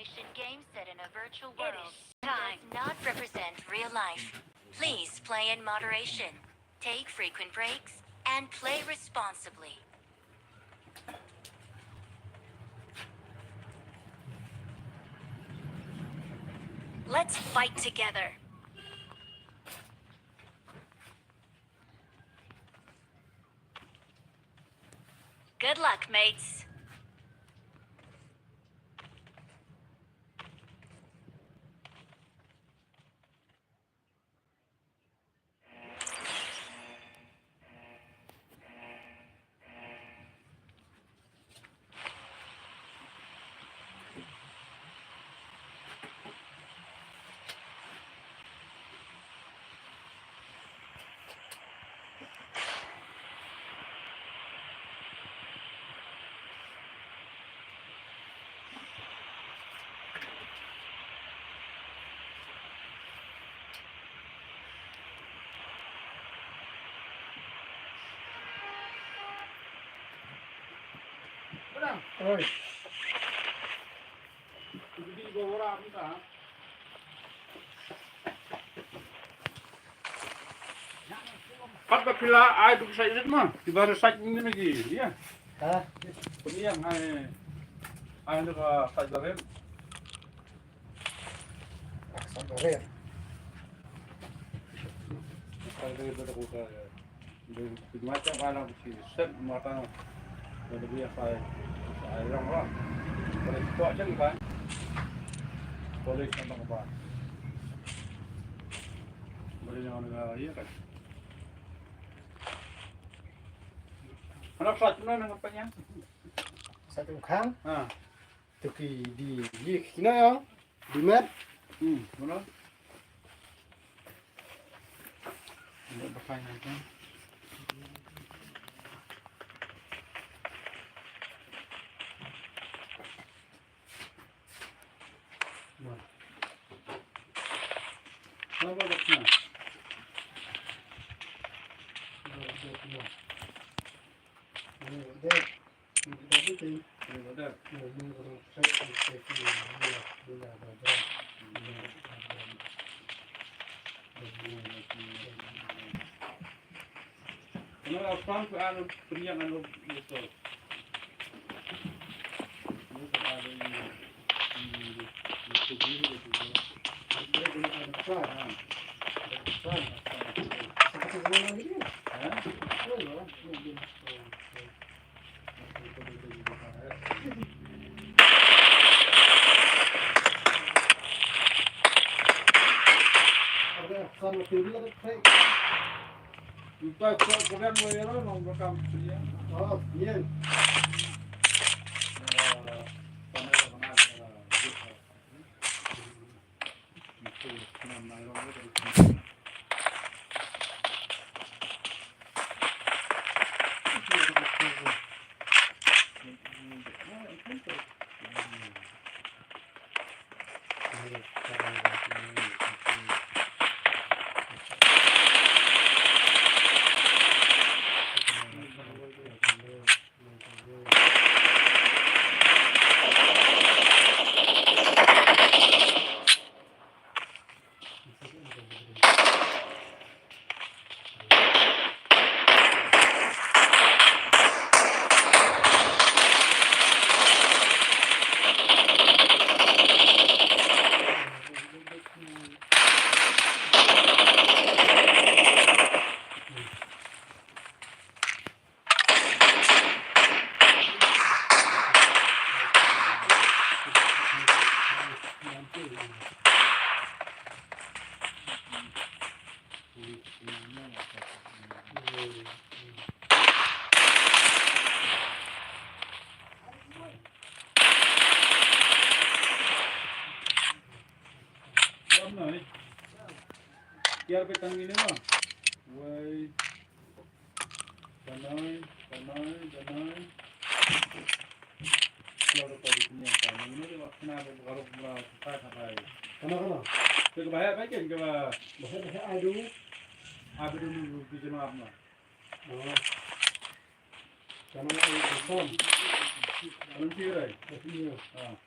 generation game set in a virtual It world is and time. does not represent real life. Please play in moderation, take frequent breaks, and play responsibly. Let's fight together. Good luck, mates. Oi. Đi vô ra cũng cả. Phát bạc pila ai được sai rất mà, thì baru sai ini lagi, ya. Hah? Ini yang ai được sai dari. Sabar. Kalau dari buka, dari macam mana sih, set mata, dari dia sai orang. Boleh kuat je kan? Boleh tentang apa? Boleh jangan iya kan? Anak satu mana ngapanya? Satu khang Ah, từ kỳ đi đi khi nào đi mất mana? Ini pakai nanti. Apa baknya? đây đi tìm Ini ada. mình còn sẽ đi là Kalau orang tu anu pria anu betul. Ini ada ini tujuh itu. đây cũng là được rồi Ah, rồi sẽ có người đi eh? rồi đó còn một thứ nữa đấy Kita kemudian mulai orang rekam pria. nhiên Biar petang ini mah. Woi. Danai. Kalau kau di sini kan, ini tu kenapa kalau berapa pakai. Kenapa? Ke bahaya bagian ke bah. Bahaya ai dulu? Apa dulu di sana apa? Oh. Karena ai besar. Nanti rai. Tapi Ah.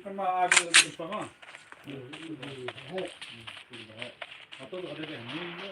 kan maaari lagi pa nga. Ato ada yang ini.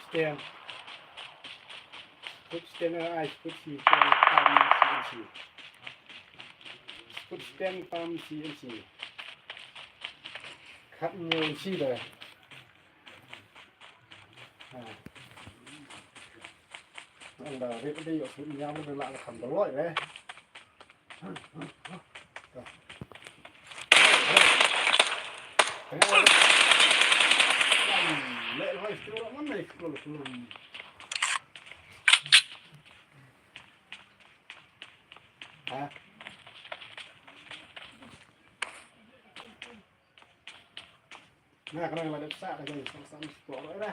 Stand. Put stand eyes, put see farm CNC. Put stand farm CNC. คัดเงินชี้เลยอันเดียวที่ได้ยกขึ้นยาวมันเป็นละคำตลอดเลยเละเลยตัวมันไม่กลัวกลัวฮะ Nah, kalau yang ada besar lagi, sama-sama sport lah.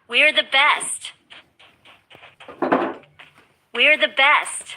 We're the best. We're the best.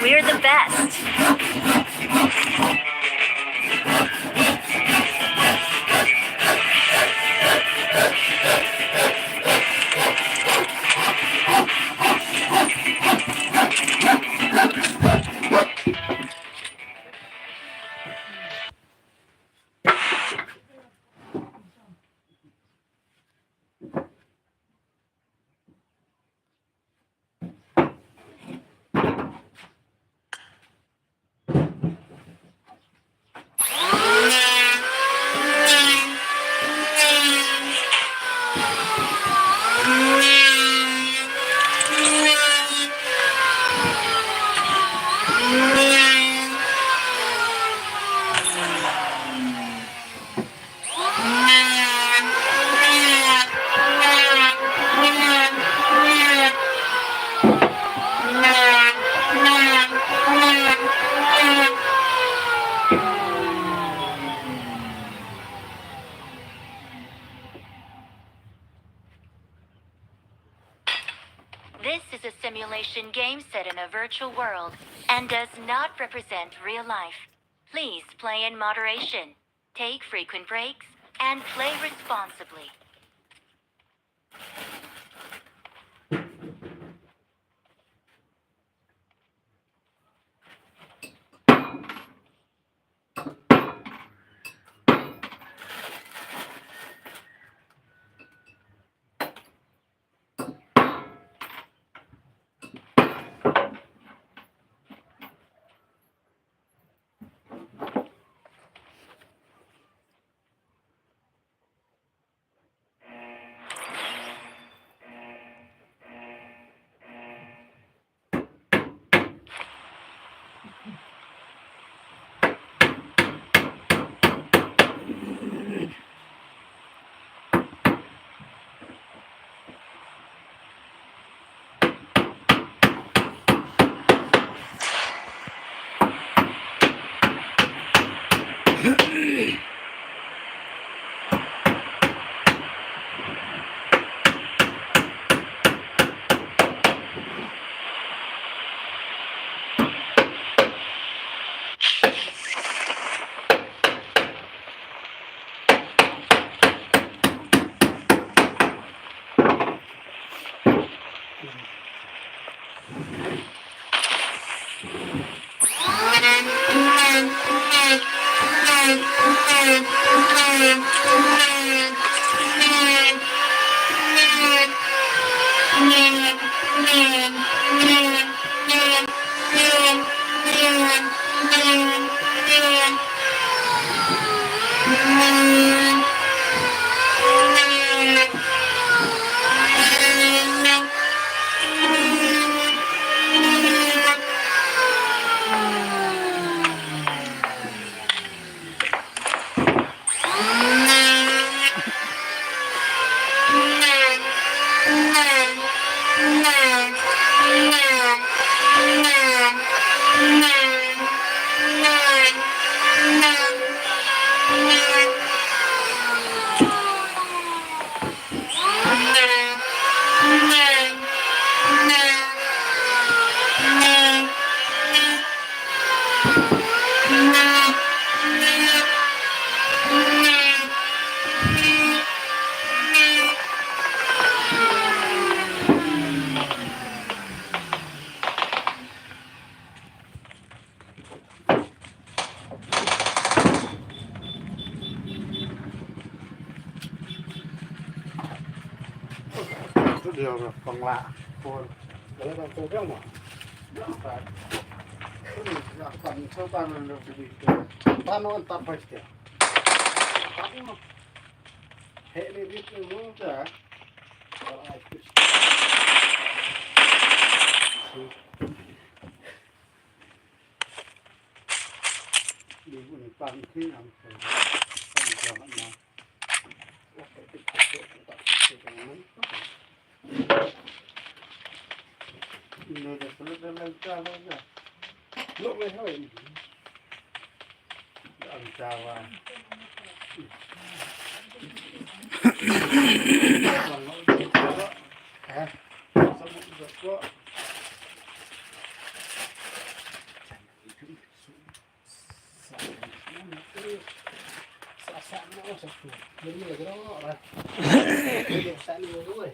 We're the best. This is a simulation game set in a virtual world and does not represent real life. Please play in moderation, take frequent breaks, and play responsibly. เดียวฟังละคนแล้วก็ตัวเรื่องหมดอยากไปอยากไปชอบไปมันเรื่องดีๆบ้านโน้นตัดไปเสียตัดเนาะเฮ้ยนี่ดิบรู้จักอะไรดีบุญปังขึ้นอันเสียตั้งใจมาโอเคติดตัวตัดตัวตรงนั้นนี่เดี๋ยวสุดแล้วมันจะลงนะลงไม่เท่าไหร่อันจะว่ามันลงก็ฮะสมุดก็Ini lagi dong, lah. Ini sana dulu,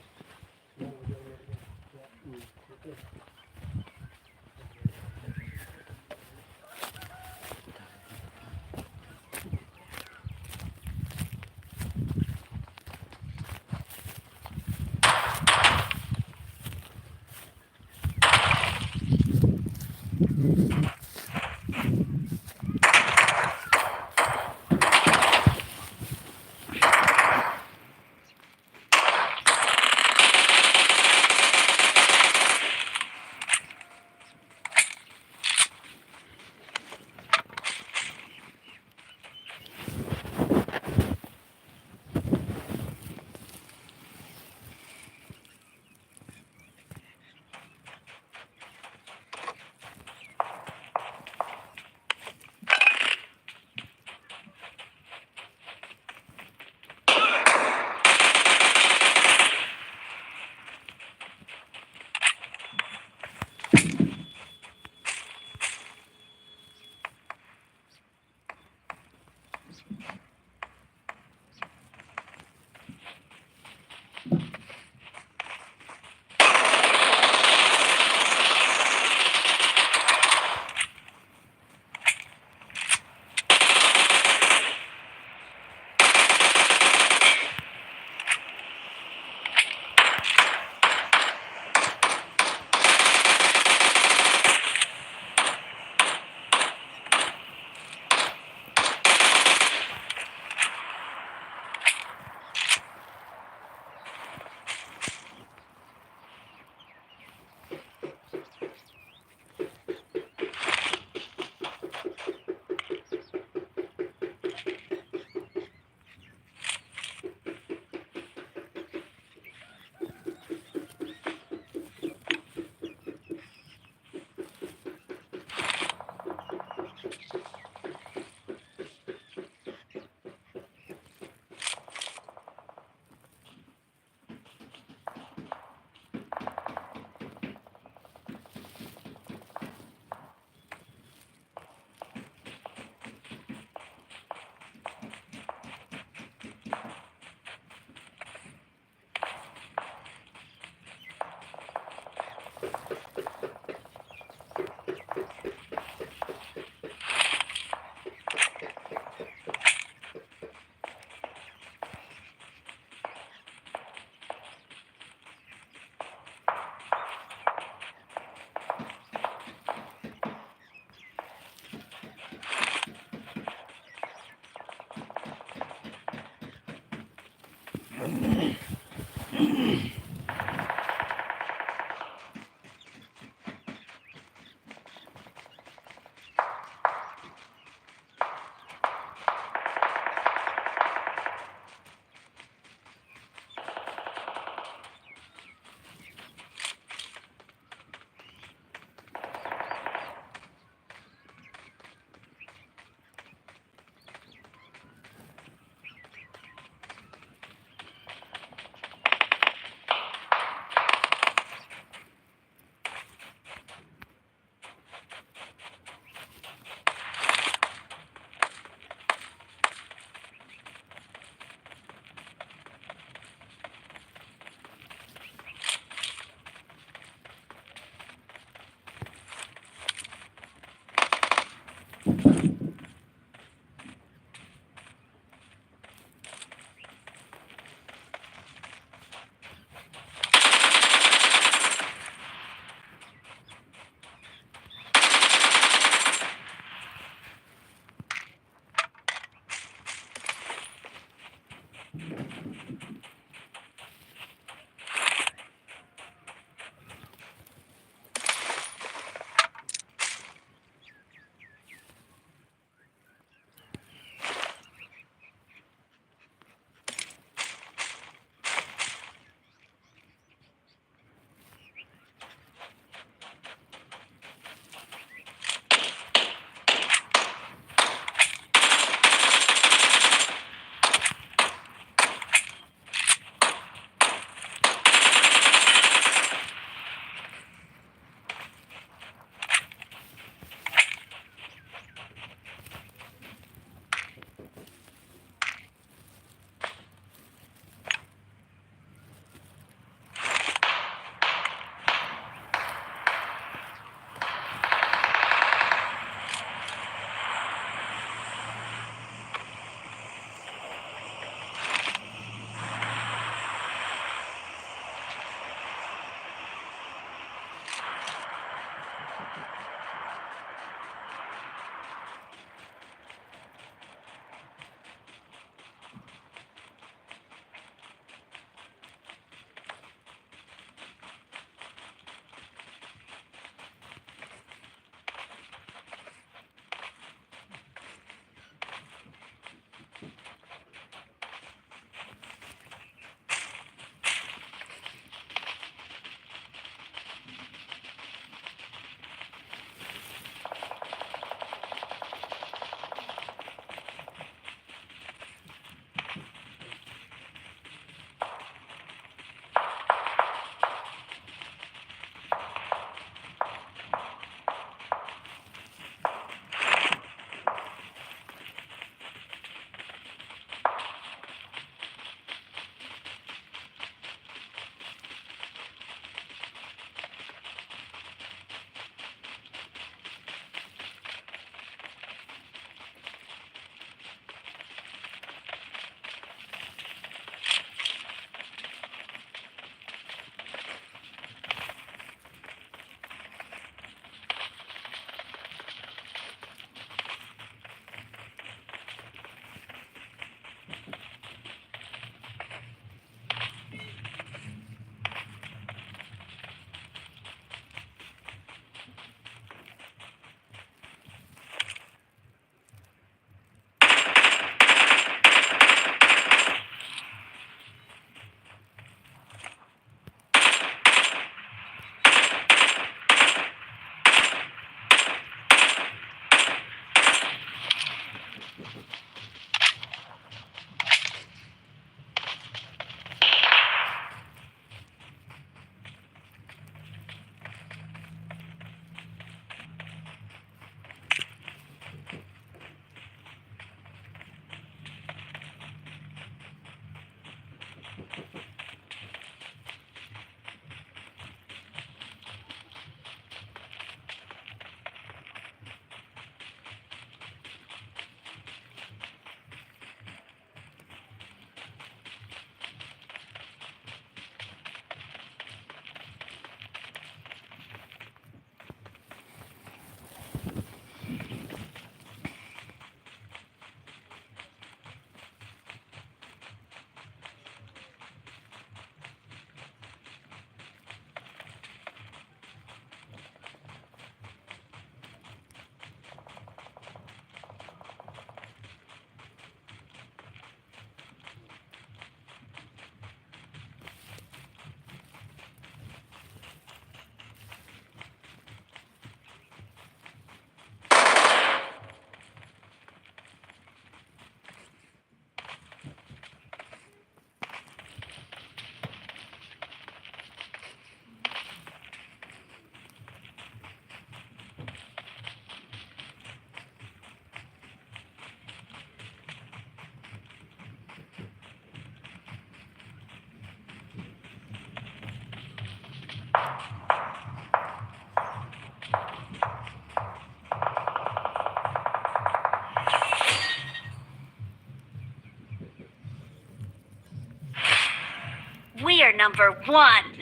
We are number one.